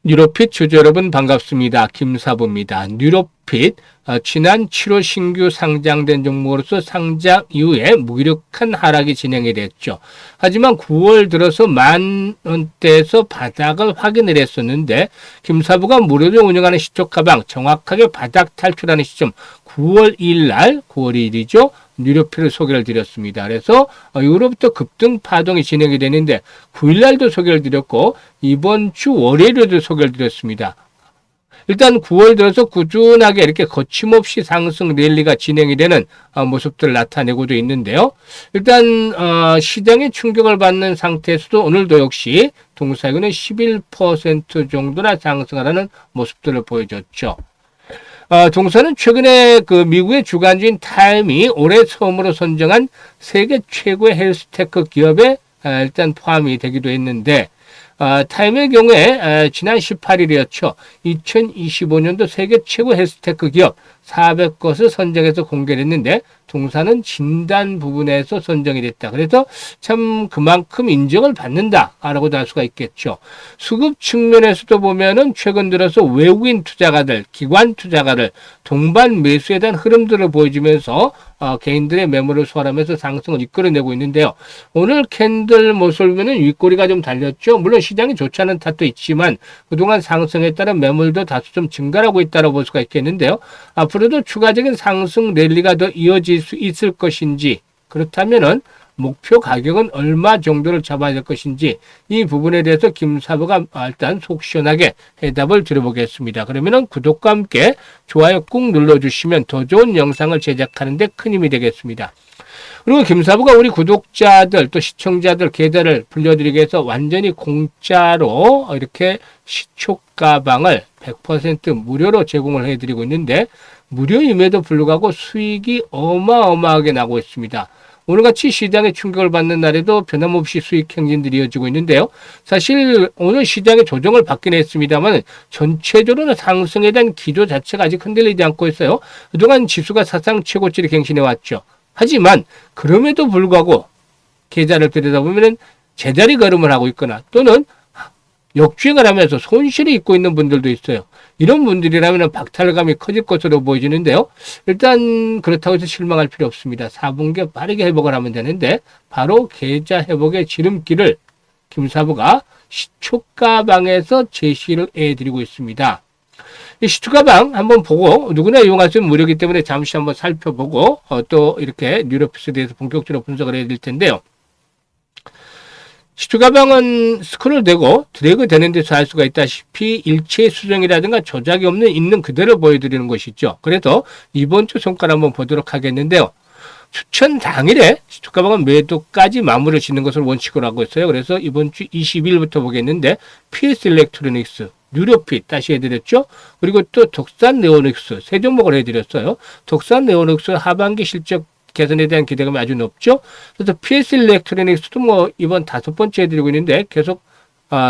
뉴로핏 주주 여러분 반갑습니다. 김사부입니다. 뉴로핏 지난 7월 신규 상장된 종목으로서 상장 이후에 무기력한 하락이 진행이 됐죠. 하지만 9월 들어서 10,000원대에서 바닥을 확인을 했었는데 김사부가 무료로 운영하는 시초 가방 정확하게 바닥 탈출하는 시점 9월 2일 날 9월 2일이죠. 뉴로핏을 소개를 드렸습니다. 그래서 이후로부터 급등 파동이 진행이 되는데 9일 날도 소개를 드렸고 이번 주 월요일에도 소개를 드렸습니다. 일단 9월 들어서 꾸준하게 이렇게 거침없이 상승 랠리가 진행이 되는 모습들을 나타내고도 있는데요. 일단 시장의 충격을 받는 상태에서도 오늘도 역시 동사이고는 11% 정도나 상승하라는 모습들을 보여줬죠. 동사는 최근에 그 미국의 주간주인 타임이 올해 처음으로 선정한 세계 최고의 헬스테크 기업에 일단 포함이 되기도 했는데 타임의 경우에 지난 18일이었죠. 2025년도 세계 최고 헬스테크 기업 400곳을 선정해서 공개를 했는데 동사는 진단 부분에서 선정이 됐다. 그래서 참 그만큼 인정을 받는다라고도 할 수가 있겠죠. 수급 측면에서도 보면은 최근 들어서 외국인 투자가들, 기관 투자가들 동반 매수에 대한 흐름들을 보여주면서 개인들의 매물을 소화하면서 상승을 이끌어내고 있는데요. 오늘 캔들 모습을 보면 윗꼬리가 좀 달렸죠. 물론 시장이 좋지 않은 탓도 있지만 그동안 상승에 따른 매물도 다소 좀 증가하고 있다고 볼 수가 있겠는데요. 앞으로도 추가적인 상승 랠리가 더 이어질 수 있을 것인지 그렇다면은 목표 가격은 얼마 정도를 잡아야 될 것인지 이 부분에 대해서 김사부가 일단 속 시원하게 해답을 드려보겠습니다. 그러면은 구독과 함께 좋아요 꾹 눌러주시면 더 좋은 영상을 제작하는 데 큰 힘이 되겠습니다. 그리고 김사부가 우리 구독자들 또 시청자들 계좌를 불려드리기 위해서 완전히 공짜로 이렇게 시초 가방을 100% 무료로 제공을 해드리고 있는데 무료임에도 불구하고 수익이 어마어마하게 나고 있습니다. 오늘같이 시장의 충격을 받는 날에도 변함없이 수익 행진들이 이어지고 있는데요. 사실 오늘 시장의 조정을 받긴 했습니다만 전체적으로는 상승에 대한 기조 자체가 아직 흔들리지 않고 있어요. 그동안 지수가 사상 최고치를 갱신해 왔죠. 하지만 그럼에도 불구하고 계좌를 들여다보면 제자리 걸음을 하고 있거나 또는 역주행을 하면서 손실이 있고 있는 분들도 있어요. 이런 분들이라면 박탈감이 커질 것으로 보여지는데요. 일단 그렇다고 해서 실망할 필요 없습니다. 4분기에 빠르게 회복을 하면 되는데 바로 계좌 회복의 지름길을 김사부가 시초가방에서 제시를 해드리고 있습니다. 이 시초가방 한번 보고 누구나 이용할 수 있는 무료이기 때문에 잠시 한번 살펴보고 또 이렇게 뉴로핏에 대해서 본격적으로 분석을 해야 될 텐데요. 시초가방은 스크롤 되고 드래그 되는 데서 알 수가 있다시피 일체 수정이라든가 조작이 없는 있는 그대로 보여드리는 것이죠. 그래서 이번 주 손가락 한번 보도록 하겠는데요. 추천 당일에 시초가방은 매도까지 마무리를 짓는 것을 원칙으로 하고 있어요. 그래서 이번 주 20일부터 보겠는데 PS 일렉트로닉스, 뉴로핏 다시 해드렸죠. 그리고 또 덕산 네오닉스 세 종목을 해드렸어요. 덕산 네오닉스 하반기 실적 개선에 대한 기대감이 아주 높죠. 그래서 PS 일렉트로닉스도 뭐 이번 5번째 해드리고 있는데 계속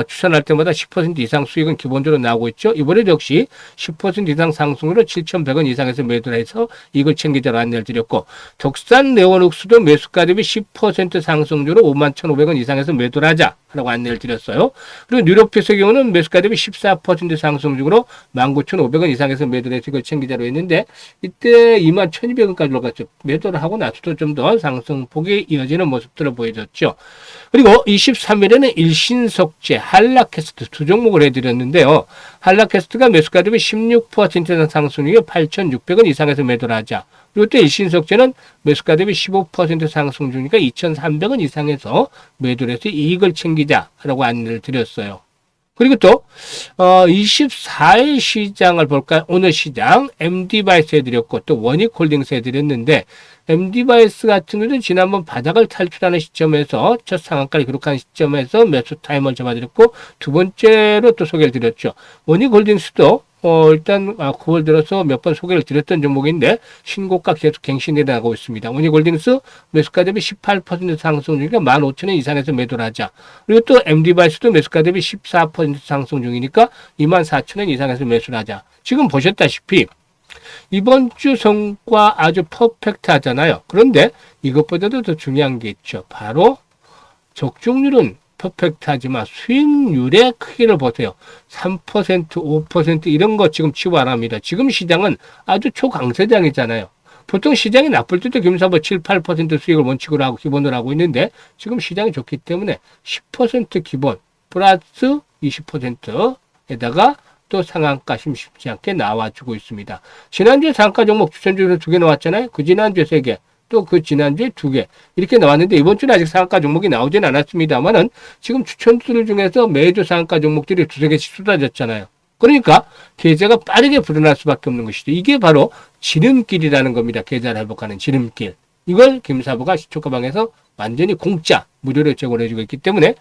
추천할 때마다 10% 이상 수익은 기본적으로 나오고 있죠. 이번에도 역시 10% 이상 상승으로 7,100원 이상에서 매도를 해서 이걸 챙기자로 안내를 드렸고 덕산 네오닉스도 매수가 대비 10% 상승률로 51,500원 이상에서 매도를 하자라고 안내를 드렸어요. 그리고 뉴로핏의 경우는 매수가 대비 14% 상승률로 19,500원 이상에서 매도를 해서 이걸 챙기자로 했는데 이때 21,200원까지 올라갔죠. 매도를 하고 나서도 좀 더 상승폭이 이어지는 모습들을 보여줬죠. 그리고 23일에는 일신석재, 한라캐스트 두 종목을 해드렸는데요. 한라캐스트가 매수가 대비 16% 상승률에 8,600원 이상에서 매도를 하자. 그리고 또 일신석재는 매수가 대비 15% 상승 중이니까 2,300원 이상에서 매도를 해서 이익을 챙기자라고 안내를 드렸어요. 그리고 또 24일 시장을 볼까요? 오늘 시장 MD바이스 해드렸고 또 원익홀딩스 해드렸는데 MD바이스 같은 경우는 지난번 바닥을 탈출하는 시점에서 첫 상한가를 기록한 시점에서 매수 타임을 잡아드렸고 두 번째로 또 소개를 드렸죠. 원익홀딩스도 일단 9월 들어서 몇 번 소개를 드렸던 종목인데 신고가 계속 갱신해 나가고 있습니다. 원익홀딩스 매수가 대비 18% 상승 중이니까 15,000원 이상에서 매도를 하자. 그리고 또 MD바이스도 매수가 대비 14% 상승 중이니까 24,000원 이상에서 매수를 하자. 지금 보셨다시피 이번 주 성과 아주 퍼펙트 하잖아요. 그런데 이것보다도 더 중요한 게 있죠. 바로 적중률은 퍼펙트하지만 수익률의 크기를 보세요. 3%, 5% 이런 거 지금 치고 안 합니다. 지금 시장은 아주 초강세장이잖아요. 보통 시장이 나쁠 때도 김사부 7, 8% 수익을 원칙으로 하고 기본으로 하고 있는데 지금 시장이 좋기 때문에 10% 기본 플러스 20%에다가 또 상한가 심심치 않게 나와주고 있습니다. 지난주에 상한가 종목 추천 중에서 2개 나왔잖아요. 그 지난주에 3개. 또 그 지난주에 2개. 이렇게 나왔는데 이번 주는 아직 상한가 종목이 나오진 않았습니다만은 지금 추천들 중에서 매주 상한가 종목들이 2-3개씩 쏟아졌잖아요. 그러니까 계좌가 빠르게 불어날 수밖에 없는 것이죠. 이게 바로 지름길이라는 겁니다. 계좌를 회복하는 지름길. 이걸 김사부가 시초가방에서 완전히 공짜, 무료로 제공해주고 있기 때문에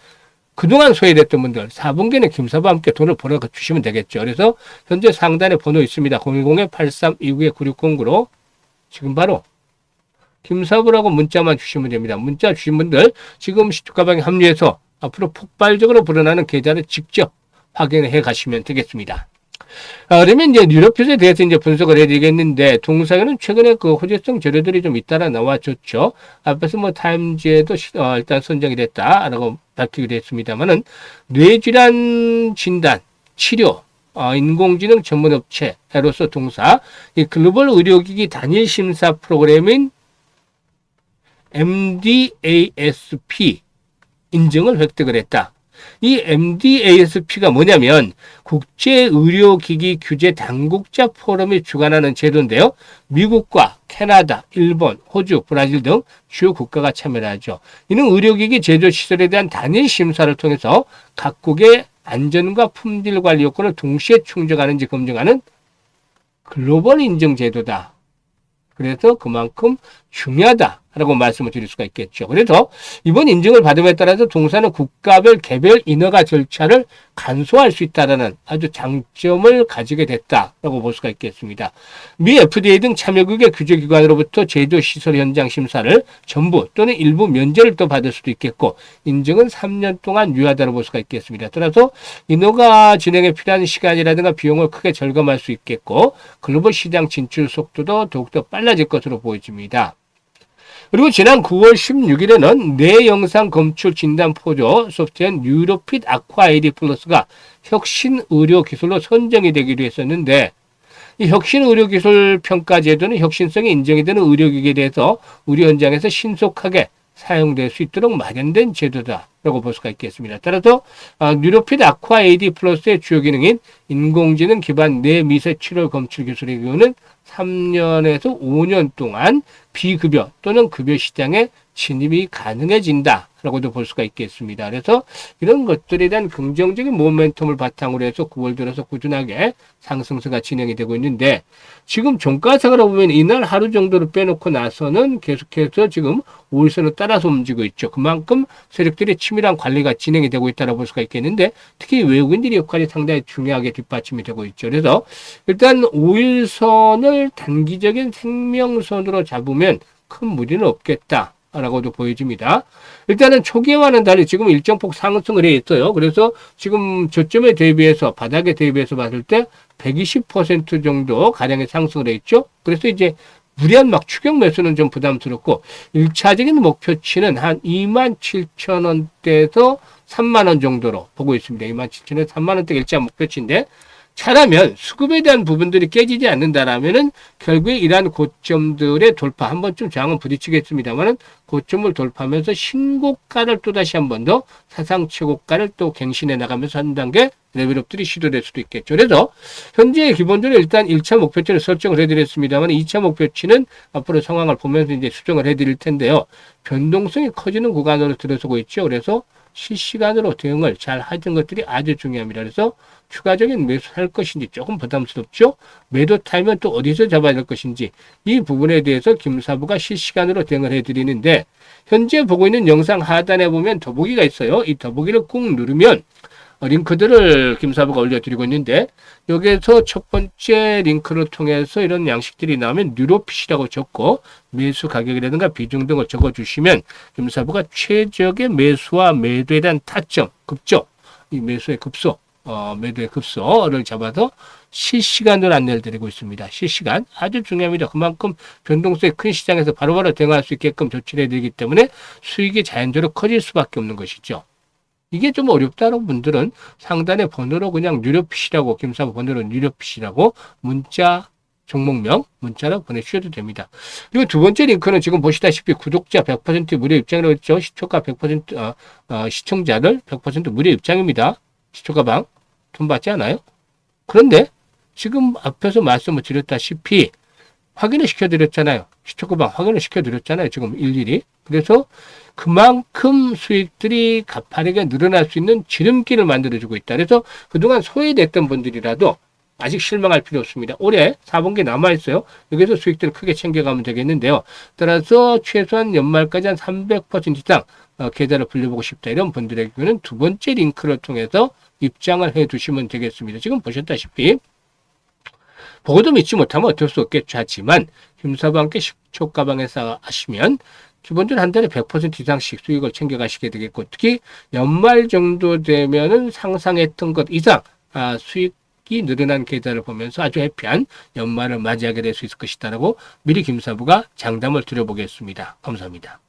그동안 소외됐던 분들 4분기는 김사부와 함께 돈을 보내주시면 되겠죠. 그래서 현재 상단에 번호 있습니다. 010-8329-9609로 지금 바로 김사부라고 문자만 주시면 됩니다. 문자 주신 분들 지금 시초가방에 합류해서 앞으로 폭발적으로 불어나는 계좌를 직접 확인해 가시면 되겠습니다. 그러면 이제 뉴로핏에 대해서 이제 분석을 해드리겠는데, 동사에는 최근에 그 호재성 재료들이 좀 잇따라 나와줬죠. 앞에서 뭐 타임즈에도 일단 선정이 됐다라고 밝히기도 했습니다만은, 뇌질환 진단, 치료, 인공지능 전문업체로서 동사, 이 글로벌 의료기기 단일 심사 프로그램인 MDASP 인증을 획득을 했다. 이 MDASP가 뭐냐면 국제의료기기 규제 당국자 포럼이 주관하는 제도인데요. 미국과 캐나다, 일본, 호주, 브라질 등 주요 국가가 참여를 하죠. 이는 의료기기 제조시설에 대한 단일 심사를 통해서 각국의 안전과 품질 관리 요건을 동시에 충족하는지 검증하는 글로벌 인증 제도다. 그래서 그만큼 중요하다라고 말씀을 드릴 수가 있겠죠. 그래서 이번 인증을 받음에 따라서 동사는 국가별 개별 인허가 절차를 간소화할 수 있다는 아주 장점을 가지게 됐다라고 볼 수가 있겠습니다. 미 FDA 등 참여국의 규제기관으로부터 제조시설 현장 심사를 전부 또는 일부 면제를 또 받을 수도 있겠고, 인증은 3년 동안 유효하다고 볼 수가 있겠습니다. 따라서 인허가 진행에 필요한 시간이라든가 비용을 크게 절감할 수 있겠고, 글로벌 시장 진출 속도도 더욱더 빨라질 것으로 보여집니다. 그리고 지난 9월 16일에는 뇌 영상 검출 진단 포조 소프트웨어 뉴로핏 아쿠아 AD 플러스가 혁신 의료 기술로 선정이 되기도 했었는데, 이 혁신 의료 기술 평가 제도는 혁신성이 인정이 되는 의료기기에 대해서 의료 현장에서 신속하게 사용될 수 있도록 마련된 제도다라고 볼 수가 있겠습니다. 따라서 뉴로핏 아쿠아 AD 플러스의 주요 기능인 인공지능 기반 뇌 미세 치료 검출 기술의 경우는 3년에서 5년 동안 비급여 또는 급여 시장에 진입이 가능해진다라고도 볼 수가 있겠습니다. 그래서 이런 것들에 대한 긍정적인 모멘텀을 바탕으로 해서 9월 들어서 꾸준하게 상승세가 진행이 되고 있는데, 지금 종가상으로 보면 이날 하루 정도로 빼놓고 나서는 계속해서 지금 5일선을 따라서 움직이고 있죠. 그만큼 세력들의 치밀한 관리가 진행이 되고 있다고 볼 수가 있겠는데, 특히 외국인들의 역할이 상당히 중요하게 뒷받침이 되고 있죠. 그래서 일단 5일선을 단기적인 생명선으로 잡으면 큰 무리는 없겠다 라고도 보여집니다. 일단은 초기와는 달리 지금 일정 폭 상승을 해 있어요. 그래서 지금 저점에 대비해서, 바닥에 대비해서 봤을 때 120% 정도 가량의 상승을 해 있죠. 그래서 이제 무리한 막 추격 매수는 좀 부담스럽고, 1차적인 목표치는 한 27,000원대에서 3만원 정도로 보고 있습니다. 27,000원에서 3만원대가 일차 목표치인데, 차라면 수급에 대한 부분들이 깨지지 않는다라면은 결국에 이러한 고점들의 돌파, 한 번쯤 저항은 부딪히겠습니다만은 고점을 돌파하면서 신고가를 또 다시 한 번 더 사상 최고가를 또 갱신해 나가면서 한 단계 레벨업들이 시도될 수도 있겠죠. 그래서 현재 기본적으로 일단 1차 목표치를 설정을 해드렸습니다만 2차 목표치는 앞으로 상황을 보면서 이제 수정을 해드릴 텐데요. 변동성이 커지는 구간으로 들어서고 있죠. 그래서 실시간으로 대응을 잘 하는 것들이 아주 중요합니다. 그래서 추가적인 매수할 것인지 조금 부담스럽죠. 매도 타임은 또 어디서 잡아야 될 것인지, 이 부분에 대해서 김사부가 실시간으로 대응을 해드리는데, 현재 보고 있는 영상 하단에 보면 더보기가 있어요. 이 더보기를 꾹 누르면 링크들을 김사부가 올려드리고 있는데, 여기에서 첫 번째 링크를 통해서 이런 양식들이 나오면 뉴로핏이라고 적고 매수 가격이라든가 비중 등을 적어주시면 김사부가 최적의 매수와 매도에 대한 타점, 급조, 이 매수의 급소, 매도의 급소를 잡아서 실시간으로 안내를 드리고 있습니다. 실시간 아주 중요합니다. 그만큼 변동성이 큰 시장에서 바로바로 대응할 수 있게끔 조치를 해드리기 때문에 수익이 자연적으로 커질 수밖에 없는 것이죠. 이게 좀 어렵다는 분들은 상단에 번호로 그냥 뉴료핏이라고, 김사부 번호로 뉴료핏이라고 문자 종목명 문자로 보내주셔도 됩니다. 그리고 두 번째 링크는 지금 보시다시피 구독자 100% 무료 입장이라고 했죠. 시초가 100% 시청자들 100% 무료 입장입니다. 시초가방 돈 받지 않아요? 그런데 지금 앞에서 말씀을 드렸다시피 확인을 시켜드렸잖아요. 시초가방 확인을 시켜드렸잖아요. 지금 일일이. 그래서 그만큼 수익들이 가파르게 늘어날 수 있는 지름길을 만들어주고 있다. 그래서 그동안 소외됐던 분들이라도 아직 실망할 필요 없습니다. 올해 4분기 남아있어요. 여기서 수익들을 크게 챙겨가면 되겠는데요. 따라서 최소한 연말까지 한 300% 이상 계좌를 불려보고 싶다. 이런 분들에게는 두 번째 링크를 통해서 입장을 해 두시면 되겠습니다. 지금 보셨다시피 보고도 믿지 못하면 어쩔 수 없겠죠. 하지만 김사부와 함께 식초가방에서 하시면 기본적으로 한 달에 100% 이상씩 수익을 챙겨가시게 되겠고, 특히 연말 정도 되면은 상상했던 것 이상 수익이 늘어난 계좌를 보면서 아주 해피한 연말을 맞이하게 될 수 있을 것이다라고 미리 김사부가 장담을 드려보겠습니다. 감사합니다.